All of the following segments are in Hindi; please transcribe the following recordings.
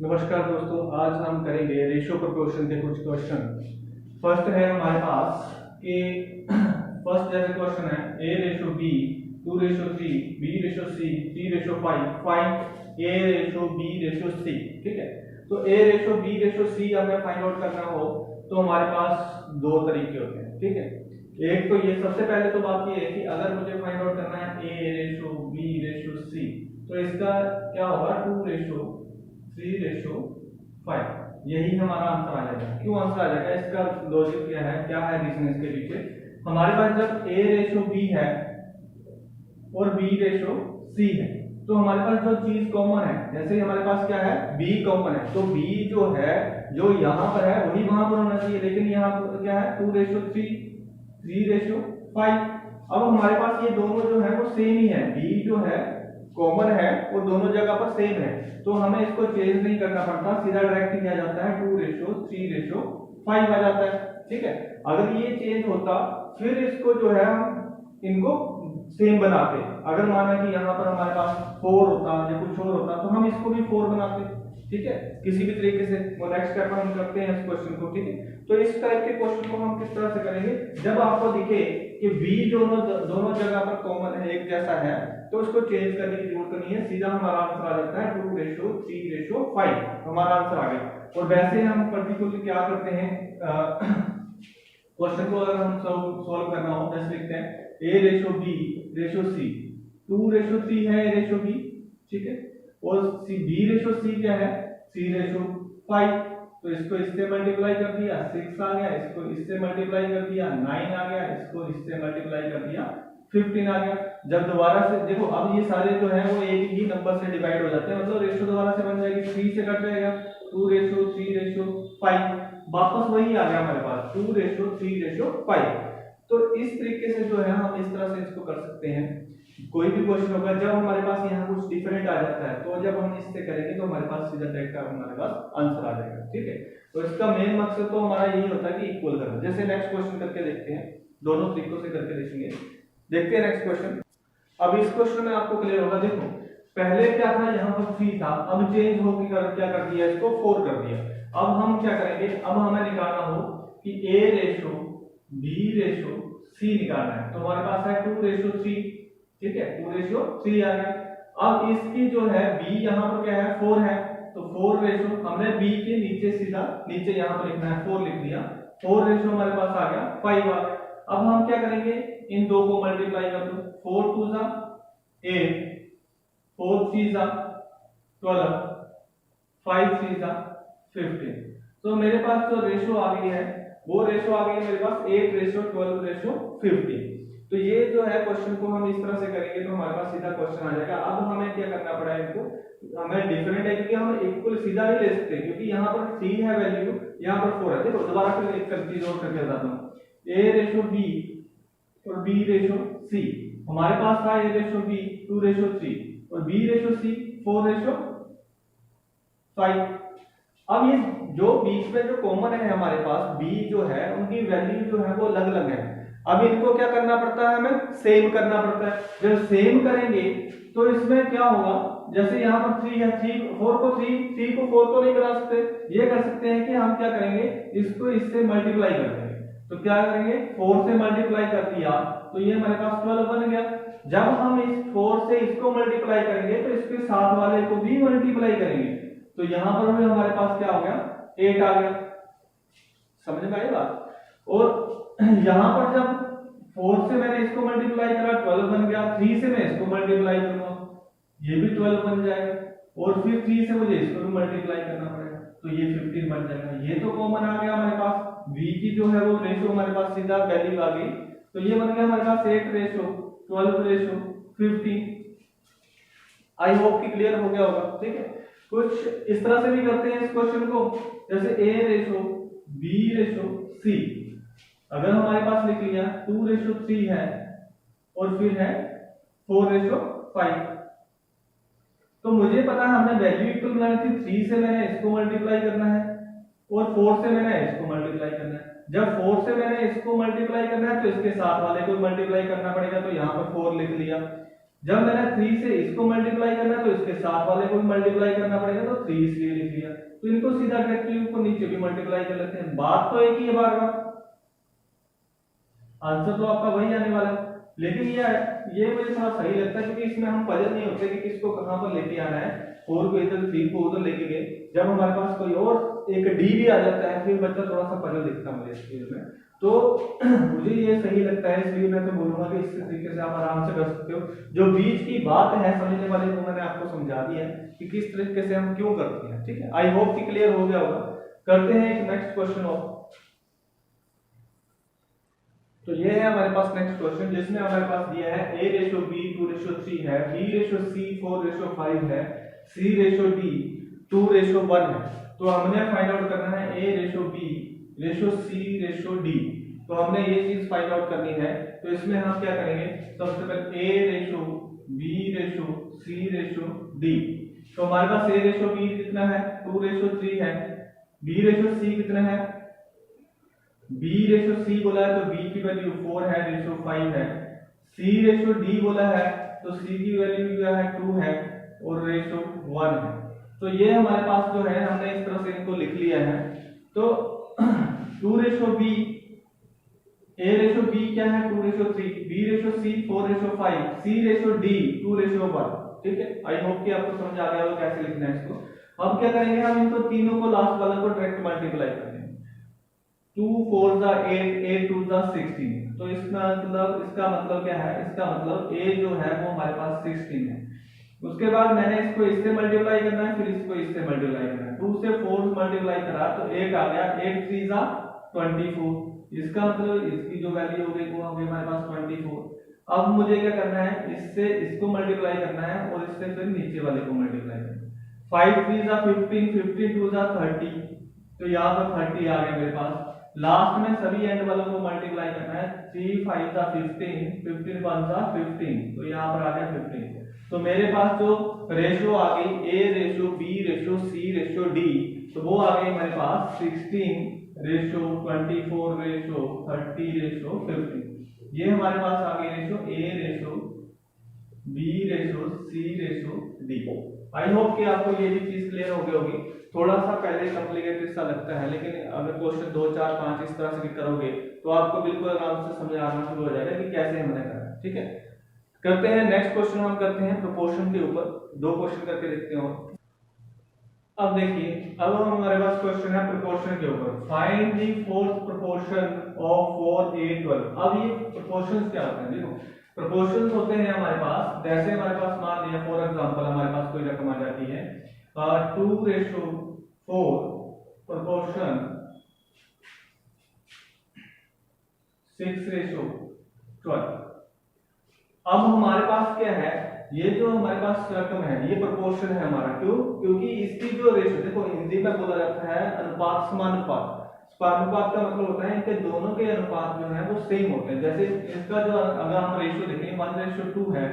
नमस्कार दोस्तों, आज हम करेंगे रेशियो प्रोपोर्शन के कुछ क्वेश्चन। फर्स्ट है हमारे पास कि फर्स्ट जैसे क्वेश्चन है a ratio b, 2 ratio 3, b ratio c, 3 ratio 5, find a ratio b ratio c। ठीक है, तो a ratio b ratio c हमें फाइंड आउट करना हो तो हमारे पास दो तरीके होते हैं। ठीक है, एक तो ये सबसे पहले तो बात ये है कि अगर मुझे फाइंड आउट करना है a ratio b ratio c, तो इसका क्या होगा 2 रेशो 3 रेशो 5, यही हमारा आंसर आ जाएगा। क्यों आंसर आ जाएगा, इसका लॉजिक क्या है रीजन इसके पीछे। हमारे पास जब a रेशो b है और b रेशो c है, तो हमारे पास जो चीज कॉमन है, जैसे हमारे पास क्या है b कॉमन है, तो b जो है जो यहाँ पर है वही वहां पर होना चाहिए, लेकिन यहाँ पर क्या है 2 रेशो 3, 3 रेशो 5। अब हमारे पास ये दोनों जो है वो सेम ही है, b जो है कॉमन है और दोनों जगह पर सेम है, तो हमें इसको चेंज नहीं करना पड़ता, सीधा डायरेक्ट किया जाता है 2 रेशो 3 रेशो 5 आ जाता है। ठीक है, अगर ये चेंज होता फिर इसको जो है हम इनको सेम बनाते। अगर माना कि यहाँ पर हमारे पास 4 होता या कुछ और होता तो हम इसको भी 4 बनाते। ठीक है, किसी भी तरीके से वो नेक्स्ट स्टेप हम करते हैं इस क्वेश्चन को। ठीक है, तो इस टाइप के क्वेश्चन को हम किस तरह से करेंगे, जब आपको दिखे कि b दोनों जगह पर कॉमन है, एक जैसा है, तो उसको चेंज करने की जरूरत नहीं है, सीधा हमारा आंसर आ जाता है 2 रेशो 3 रेशो 5, हमारा आंसर आ गया। और वैसे हम पर्टिकुलरली क्या करते हैं, क्वेश्चन को अगर हम सॉल्व करना हो जैसे लिखते हैं a ratio b ratio c, 2 ratio 3 है a रेशो b। ठीक है, और b रेशो c क्या है c रेशो 5, तो इसको इससे मल्टीप्लाई कर दिया 6 आ गया, इसको इससे मल्टीप्लाई कर दिया 9 आ गया, इसको इससे मल्टीप्लाई कर दिया 15 आ गया। जब दोबारा से देखो, अब ये सारे जो है वो एक ही नंबर से डिवाइड हो जाते हैं, मतलब रेशो दोबारा से बन जाएगी, 3 से कट जाएगा 2 रेशो 3 रेशो 5, वापस वही आ गया हमारे पास 2 रेशो 3 रेशो 5। तो इस तरीके से जो है हम इस तरह से इसको कर सकते हैं। कोई भी क्वेश्चन होगा जब हमारे पास यहाँ कुछ डिफरेंट आ जाता है, तो जब हम इससे करेंगे तो हमारे पास सीधा डायरेक्ट हमारे पास आंसर आ जाएगा। ठीक है, तो इसका मेन मकसद तो हमारा यही होता है कि इक्वल करना। जैसे नेक्स्ट क्वेश्चन करके देखते हैं, दोनों तरीकों से करके देखेंगे। देखते हैं नेक्स्ट क्वेश्चन। अब इस क्वेश्चन में आपको क्लियर होगा, देखो पहले क्या था, यहाँ पर 3 था, अब चेंज होकर क्या कर दिया, इसको 4 कर दिया। अब हम क्या करेंगे, अब हमें निकालना हो कि a ratio b ratio c निकालना है, तो हमारे पास है 2 रेशो 3। ठीक है, 2 रेशो 3 आ गया। अब इसकी जो है b यहाँ पर क्या है 4 है, तो 4 रेशो हमने b के नीचे सीधा नीचे यहाँ पर लिखना है 4 लिख दिया, 4 रेशो हमारे पास आ गया 5 आ गया। अब हम क्या करेंगे, इन दो को मल्टीप्लाई कर दो, 4 2 जा 8, 4 3 जा 12, 5 3 जा 15। तो मेरे पास जो रेशो आ गई है वो रेशो आ गई है मेरे पास 8 रेशो 12 रेशो 15। तो ये जो है क्वेश्चन को हम इस तरह से करेंगे तो हमारे पास सीधा क्वेश्चन आ जाएगा। अब हमें क्या करना पड़ा है, इनको हमें डिफरेंट है क्योंकि हम इक्वल सीधा ही ले सकते हैं, क्योंकि यहाँ पर 3 है वैल्यू, यहाँ पर 4 है। देखो दोबारा फिर एक चीज और करके बताता हूँ, a रेशो b और b रेशो c, हमारे पास था a रेशो b 2 रेशो 3 और b रेशो c 4 रेशो 5। अब ये जो बीच में जो कॉमन है हमारे पास b जो है, उनकी वैल्यू जो है वो अलग अलग है। अब इनको क्या करना पड़ता है, हमें सेम करना पड़ता है। जब सेम करेंगे तो इसमें क्या होगा, जैसे यहाँ पर 3 है, 3 4 को 3 को 4 तो नहीं बना सकते, ये कर सकते हैं कि हम क्या करेंगे, इसको इससे मल्टीप्लाई कर देंगे। तो क्या करेंगे, 4 से मल्टीप्लाई कर दिया तो ये हमारे पास 12 बन गया। जब हम इस 4 से इसको मल्टीप्लाई करेंगे तो इसके साथ वाले को भी मल्टीप्लाई करेंगे, तो यहां पर भी हमारे पास क्या हो गया 8 आ गया। समझ में आई बात। और यहां पर जब 4 से मैंने इसको मल्टीप्लाई करा 12 बन गया, 3 से मैं इसको मल्टीप्लाई करूंगा ये भी 12 बन जाएगा, और फिर 3 से मुझे इसको भी मल्टीप्लाई करना पड़ेगा तो ये 15 बन जाएगा। ये तो कॉमन आ गया हमारे पास, v की जो है वो रेशो हमारे पास सीधा वैल्यू आ गई, तो ये बन गया हमारे पास 8 रेशो 12 रेशो 15। आई होप कि क्लियर हो गया होगा। ठीक है, कुछ इस तरह से भी करते हैं इस क्वेश्चन को, जैसे a ratio b ratio c, अगर हमारे पास लिख लिया 2 रेशो 3 है और फिर है 4 रेशो 5, तो मुझे पता है हमने वैल्यू इक्वल बनानी थी, 3 से मैंने इसको मल्टीप्लाई करना है और 4 से मैंने इसको मल्टीप्लाई करना है। जब 4 से मैंने इसको मल्टीप्लाई करना है तो इसके साथ वाले को मल्टीप्लाई करना पड़ेगा, तो यहाँ पर 4 लिख लिया, जब मैंने 3 से इसको मल्टीप्लाई करना है तो इसके साथ वाले को भी मल्टीप्लाई करना पड़ेगा, तो 3 इसलिए लिख दिया। तो इनको सीधा डायरेक्टली ऊपर नीचे भी मल्टीप्लाई कर लेते हैं, बात तो एक ही है, बार बार आंसर तो आपका वही आने वाला है। लेकिन ये मुझे थोड़ा सही लगता है क्योंकि इसमें हम पजल नहीं होते कि किसको कहां पर लेके आना है, 4 को इधर 3 को उधर लेके गए। जब हमारे पास कोई और एक डी भी आ जाता है फिर बच्चा थोड़ा सा पजल दिखता है मुझे इस चीज में, तो मुझे ये सही लगता है, इसलिए मैं तो बोलूंगा कि इस तरीके से आप आराम से कर सकते हो। जो बीच की बात है समझने वाले को मैंने आपको समझा दिया है कि किस तरीके से हम क्यों करते हैं, ठीक है। आई होप कि क्लियर हो गया होगा। करते हैं एक नेक्स्ट क्वेश्चन ऑफ। तो ये है हमारे पास नेक्स्ट क्वेश्चन जिसमें हमारे पास दिया है a रेशो b 2:3 है, b रेशो c 4:5 है, c रेशो d 2:1 है। तो हमने फाइंड आउट करना है a ratio b ratio c ratio d। तो हमने ये चीज फाइंड आउट करनी है। तो इसमें हम क्या करेंगे, सबसे पहले a ratio b ratio c ratio d। तो हमारे पास a रेशो b कितना है 2:3 है, b रेशो c कितना है, b रेशो c बोला है तो b की वैल्यू 4 है, रेशो 5 है। c रेशो d बोला है तो c की वैल्यू क्या है 2 है और रेशो 1 है। तो ये हमारे पास जो है हमने इस तरह से इनको लिख लिया है। तो 2 ratio b, a ratio b क्या है 2:3, b ratio c 4:5, c ratio d 2:1। ठीक है, आई होप कि आपको समझ आ गया होगा कैसे लिखना है इसको। अब क्या करेंगे, हम इनको तीनों को लास्ट वाले को डायरेक्ट मल्टीप्लाई करेंगे। 2 4 दा 8, 8 2 दा 16। तो इसका मतलब क्या है, इसका मतलब a जो है वो हमारे पास 16 है। उसके बाद मैंने इसको इससे मल्टीप्लाई करना है, फिर इसको इससे मल्टीप्लाई करना है। 2 से 4 मल्टीप्लाई करा तो 8 आ गया, 8 3 दा 24। इसका मतलब इसकी जो वैल्यू हो गई वो हो गई हमारे पास 24। अब मुझे क्या करना है, इससे इसको मल्टीप्लाई करना है और इससे फिर नीचे वाले को मल्टीप्लाई करना है। 5 3 दा 15, 15 2 दा 30। तो यहाँ पर 30 आ गया मेरे पास। लास्ट में सभी एंड वालों को मल्टीप्लाई करना है। 3 5 दा 15, 15 1 दा 15। तो यहाँ पर आ गया 15। तो मेरे पास जो रेशो आ गई a ratio b ratio c ratio d, तो वो आ गई हमारे पास 16 रेशो 24 रेशो 30 रेशो 15। ये हमारे पास आ गई ratio a ratio b ratio c ratio d। I hope कि आपको ये भी चीज क्लियर हो गई होगी। थोड़ा सा पहले कॉम्प्लिकेटेड सा लगता है, लेकिन अगर क्वेश्चन 2 4 5 इस तरह से भी करोगे तो आपको बिल्कुल आराम से समझ आना शुरू हो जाएगा कि कैसे हमने करना है। ठीक है, करते हैं नेक्स्ट क्वेश्चन। हम करते हैं प्रोपोर्शन के ऊपर, 2 क्वेश्चन करके देखते हैं। अब देखिए, अब हमारे पास क्वेश्चन है प्रोपोर्शन के ऊपर। Find the fourth proportion of 4 8 12। अब ये प्रोपोर्शंस क्या होते हैं, देखो प्रोपोर्शंस होते हैं हमारे पास, जैसे हमारे पास मान लिया फॉर एग्जांपल हमारे पास कोई रकम आ जाती है 2:4 प्रोपोर्शन 6:12। अब हमारे पास क्या है, ये जो हमारे पास रकम है ये प्रोपोर्शन है हमारा। क्यों? क्योंकि इसकी जो रेशो, देखो हिंदी में बोला जाता है अनुपात समानुपात। समानुपात का मतलब होता है इनके दोनों के अनुपात जो है वो सेम होते हैं। जैसे इसका जो अगर हम रेशो देखें 1:2 है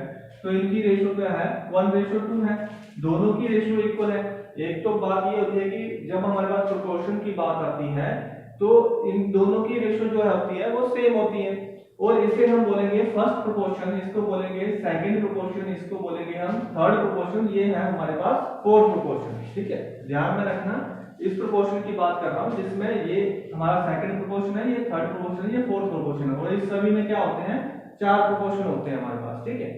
तो इनकी रेशो क्या है 1:2 है, दोनों की रेशो इक्वल है। एक तो बात ये होती है कि जब हमारे पास प्रोपोर्शन की बात आती है तो इन दोनों की रेशो जो होती है वो सेम होती है। और इसे हम बोलेंगे फर्स्ट प्रोपोर्शन, इसको बोलेंगे सेकंड प्रोपोर्शन, इसको बोलेंगे हम थर्ड प्रोपोर्शन। ये है हमारे पास फोर्थ प्रोपोर्शन। ठीक है, ध्यान में रखना इस प्रोपोर्शन की बात कर रहा हूं जिसमें ये हमारा सेकंड प्रोपोर्शन है, ये थर्ड प्रोपोर्शन है, ये फोर्थ प्रोपोर्शन है। और इस सभी में क्या होते हैं 4 प्रोपोर्शन होते हैं हमारे पास। ठीक है,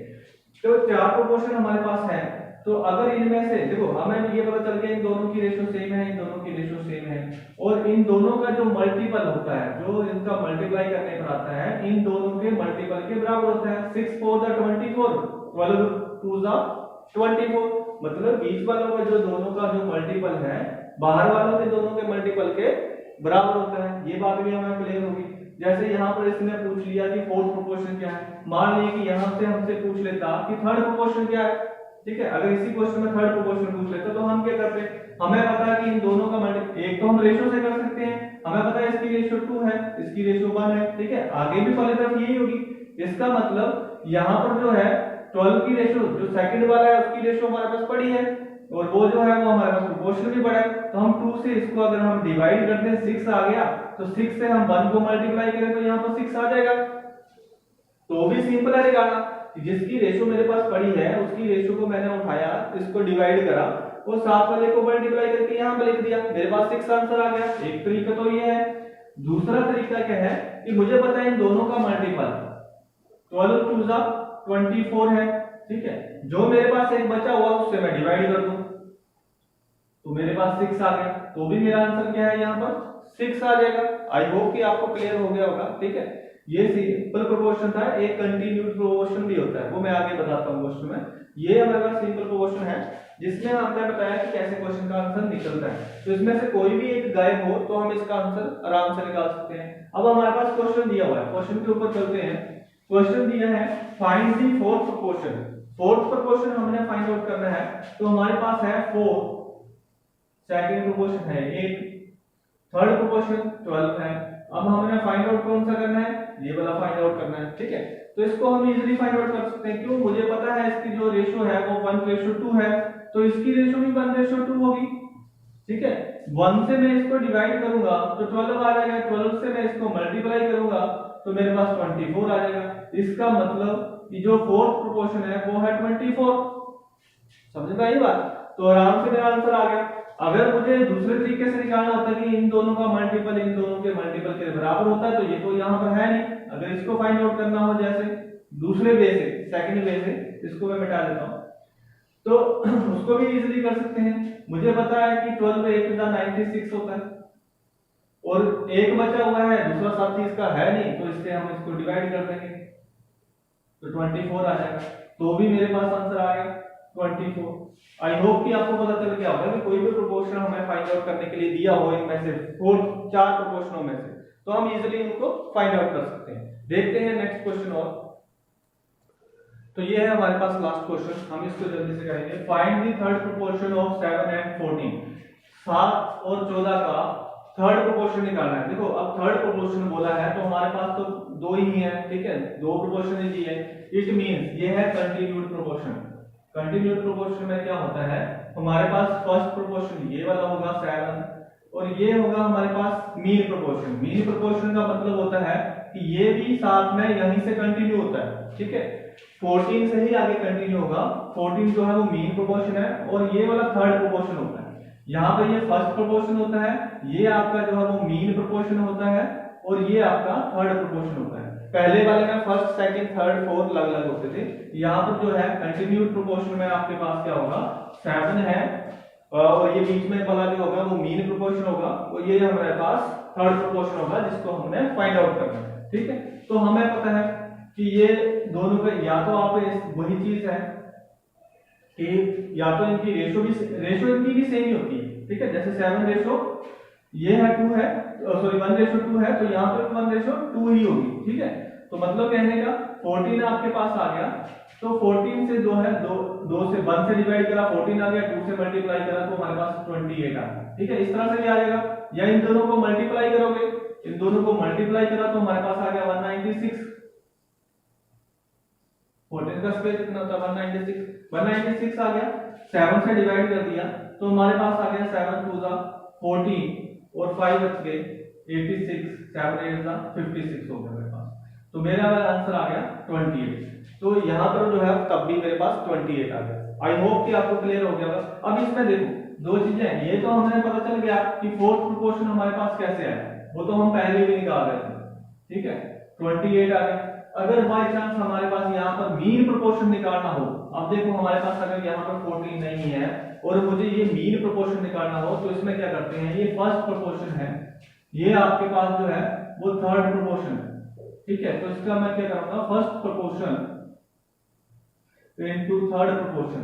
तो 4 प्रोपोर्शन हमारे पास है। तो अगर इनमें से देखो हमें ये पता चल गया इन दोनों की रेशो सेम है, इन दोनों की रेशो सेम है, और इन दोनों का जो मल्टीपल होता है, जो इनका मल्टीप्लाई करने पर आता है, इन दोनों के मल्टीपल के बराबर होता है। 6 4 दा 24, 12 2 दा 24। मतलब बीच वालों का जो दोनों का जो मल्टीपल है बाहर वालों के दोनों के मल्टीपल के बराबर होता है। ये बात भी हमें क्लियर होगी। जैसे यहाँ पर इसने पूछ लिया कि फोर्थ प्रोपोर्शन क्या है, मान लीजिए कि यहाँ से हमसे पूछ लेता कि थर्ड प्रोपोर्शन क्या है। ठीक है, अगर इसी क्वेश्चन में थर्ड प्रोपोर्शन पूछ लेते तो हम क्या करते, हमें पता है कि इन दोनों का मल्टीपल, एक तो हम रेशो से कर सकते हैं, हमें पता है इसकी रेशो 2 है, इसकी रेशो 1 है। ठीक है, आगे भी वाली तरफ यही होगी। इसका मतलब यहाँ पर जो है 12 की रेशो जो सेकंड वाला है उसकी रेशो हमारे पास पड़ी है, और वो जो है वो हमारे पास प्रोपोर्शन भी बड़ा है। तो हम 2 से इसको अगर हम डिवाइड करते हैं 6 आ गया, तो 6 से हम 1 को मल्टीप्लाई करें तो यहाँ पर 6 आ जाएगा। तो भी सिंपल है निकालना। जिसकी रेशो मेरे पास पड़ी है उसकी रेशो को मैंने उठाया, इसको डिवाइड करा और साथ वाले को मल्टीप्लाई करके यहाँ पे लिख दिया, मेरे पास 6 आंसर आ गया। एक तरीका तो ये है। दूसरा तरीका क्या है कि मुझे पता है इन दोनों का मल्टीपल 12 2 जा 24 है, ठीक है। जो मेरे पास एक बचा हुआ उससे मैं डिवाइड कर दूं तो मेरे पास 6 आ गया, तो भी मेरा आंसर क्या है यहाँ पर 6 आ जाएगा। आई होप कि आपको क्लियर हो गया होगा, ठीक है। ये सिंपल प्रोपोर्शन था, एक कंटिन्यूड प्रोपोर्शन भी होता है, वो मैं आगे बताता हूँ क्वेश्चन में। ये हमारे पास सिंपल प्रोपोर्शन है जिसमें हमने बताया कि कैसे क्वेश्चन का आंसर निकलता है। तो इसमें से कोई भी एक गायब हो तो हम इसका आंसर आराम से निकाल सकते हैं। अब हमारे पास क्वेश्चन दिया हुआ है, क्वेश्चन के ऊपर चलते हैं। क्वेश्चन दिया है find the fourth proportion. Fourth proportion हमने फाइंड आउट करना है, तो हमारे पास है 4, सेकंड प्रोपोर्शन है 8, थर्ड प्रोपोर्शन 12 है। अब हमने फाइंड आउट कौन सा करना है, ये वाला फाइंड आउट करना है, ठीक है। तो इसको हम इजीली फाइंड आउट कर सकते हैं, क्यों, मुझे पता है इसकी जो रेशो है वो 1:2 है, तो इसकी रेशो भी 1:2 होगी, ठीक है। 1 से मैं इसको डिवाइड करूंगा तो 12 आ जाएगा, 12 से मैं इसको मल्टीप्लाई करूंगा तो मेरे पास 24 आ जाएगा। इसका मतलब कि जो फोर्थ प्रोपोर्शन है वो है 24। समझ में आई बात? तो आराम से मेरा आंसर आ गया। अगर मुझे दूसरे तरीके से निकालना होता है कि इन दोनों का मल्टीपल इन दोनों के मल्टीपल के बराबर होता है, तो ये तो यहाँ पर है नहीं। अगर इसको फाइंड आउट करना हो जैसे दूसरे वे से, सेकंड वे से, इसको मैं मिटा देता हूँ, तो उसको भी इजीली कर सकते हैं। मुझे पता है कि 12 8 96 होता है और एक बचा हुआ है, दूसरा साथी इसका है नहीं, तो इससे हम इसको डिवाइड कर देंगे तो 24 आ जाएगा, तो भी मेरे पास आंसर आ गया 24। आई होप कि आपको पता चल गया होगा कि कोई भी प्रोपोर्शन हमें फाइंड आउट करने के लिए दिया हो इनमें से 4 प्रोपोर्शनों में से, तो हम इजीली इनको फाइंड आउट कर सकते हैं। देखते हैं नेक्स्ट क्वेश्चन। और तो ये है हमारे पास लास्ट क्वेश्चन, हम इसको जल्दी से करेंगे। Find the third proportion of 7 and 14। 7 और 14 का थर्ड प्रोपोर्शन निकालना है। देखो अब थर्ड प्रोपोर्शन बोला है तो हमारे पास तो दो ही है, ठीक है, दो प्रोपोर्शन ही है। इट मींस ये है कंटिन्यूड प्रोपोर्शन। कंटिन्यूड प्रोपोर्शन में क्या होता है, हमारे पास फर्स्ट प्रोपोर्शन ये वाला होगा 7 और ये होगा हमारे पास मीन प्रोपोर्शन। मीन प्रोपोर्शन का मतलब होता है कि ये भी साथ में यहीं से कंटिन्यू होता है, ठीक है। 14 से ही आगे कंटिन्यू होगा। 14 जो है वो मीन प्रोपोर्शन है और ये वाला थर्ड प्रोपोर्शन होता है। यहाँ पे ये फर्स्ट प्रोपोर्शन होता है, ये आपका जो है वो मीन प्रोपोर्शन होता है और ये आपका थर्ड प्रोपोर्शन होता है। पहले वाले में फर्स्ट सेकंड थर्ड फोर्थ अलग अलग होते थे। यहाँ पर जो है कंटिन्यूड प्रोपोर्शन में आपके पास क्या होगा 7 है और ये बीच में वाला जो होगा वो मीन प्रोपोर्शन होगा और ये हमारे पास थर्ड प्रोपोर्शन होगा जिसको हमने फाइंड आउट करना है, ठीक है। तो हमें पता है कि ये दोनों का या तो आप वही चीज है कि या तो इनकी रेशो इनकी भी सेम ही होती है, ठीक है। जैसे 7 रेशो ये है 2 है, सॉरी 1:2 है, तो यहाँ पे 1:2 ही होगी, ठीक है। तो मतलब कहने का 14 आपके पास आ गया, तो 14 से जो है 2 से 1 से डिवाइड करा 14 आ गया, 2 से मल्टीप्लाई करा तो हमारे पास 28 आ गया, ठीक है। इस तरह से भी आ जाएगा। या इन दोनों को मल्टीप्लाई करोगे, इन दोनों को मल्टीप्लाई करा तो हमारे पास आ गया 196। 14 का स्क्वायर कितना होता है 196 आ गया। 7 से डिवाइड कर दिया तो हमारे पास आ गया 7 2 14 और 5 बच गए 86, 7 8 56 हो गया मेरे पास। तो मेरा आंसर आ गया 28। तो यहाँ पर जो है तब भी मेरे पास 28 आ गया। आई होप कि आपको क्लियर हो गया होगा। अब इसमें देखो दो चीजें हैं, ये तो हमने पता चल गया कि फोर्थ प्रोपोर्शन हमारे पास कैसे आया, वो तो हम पहले भी निकाल रहे थे, ठीक है। 28 आ गया। अगर बाय चांस हमारे पास यहाँ पर मीन प्रोपोर्शन निकालना हो, अब देखो हमारे पास अगर यहाँ पर 14 नहीं है और मुझे ये मीन प्रोपोर्शन निकालना हो तो इसमें क्या करते हैं, ये फर्स्ट प्रोपोर्शन है, ये आपके पास जो है वो थर्ड प्रोपोर्शन है, ठीक है। तो इसका मैं क्या करूंगा first proportion into third proportion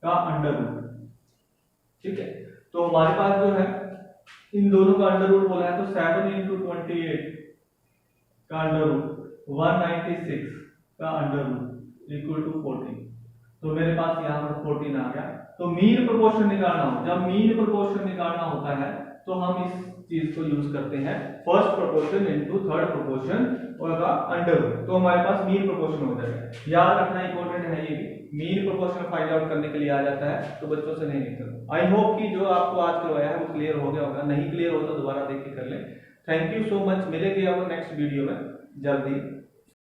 का अंडर रूट, ठीक है। तो हमारे पास जो है इन दोनों का अंडर रूट बोला है, तो 7 इंटू 28 का अंडर रूट 196 का अंडर रूट इक्वल टू 14। तो मेरे पास यहाँ पर 14 आ गया। तो मीन प्रोपोर्शन निकालना हो, जब मीन प्रोपोर्शन निकालना होता है तो हम इस चीज को यूज करते हैं first proportion into third proportion और का अंडर रूट, तो हमारे पास मीन प्रोपोर्शन हो जाएगा। याद रखना इंपॉर्टेंट है, ये भी मीन प्रोपोर्शन फाइंड आउट करने के लिए आ जाता है, तो बच्चों से नहीं निकलता। आई होप कि जो आपको आज करवाया है वो क्लियर हो गया होगा, नहीं क्लियर हो तो दोबारा देख के कर ले। थैंक यू सो मच, मिलेंगे अब नेक्स्ट वीडियो में जल्दी।